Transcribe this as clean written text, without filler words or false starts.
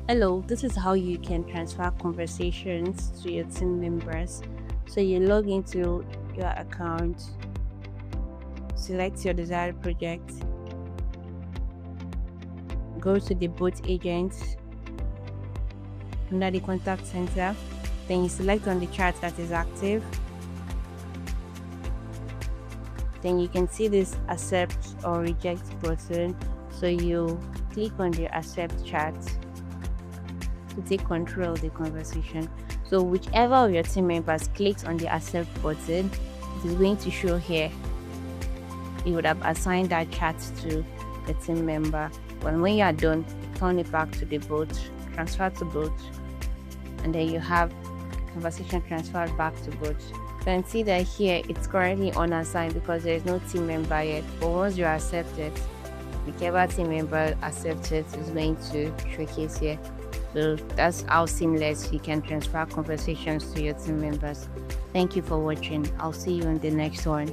Hello, this is how you can transfer conversations to your team members. So you log into your account, select your desired project, go to the bot agent under the contact center, then you select on the chat that is active. Then you can see this accept or reject button. So you click on the accept chat to take control of the conversation. So whichever of your team members clicks on the accept button, it is going to show here. You would have assigned that chat to the team member. But when you are done, turn it back to the bot, transfer to bot, and then you have conversation transferred back to bot. You can see that here it's currently unassigned because there is no team member yet. But once you accept it, whichever team member accepts it is going to showcase here. So that's how seamless you can transfer conversations to your team members. Thank you for watching. I'll see you in the next one.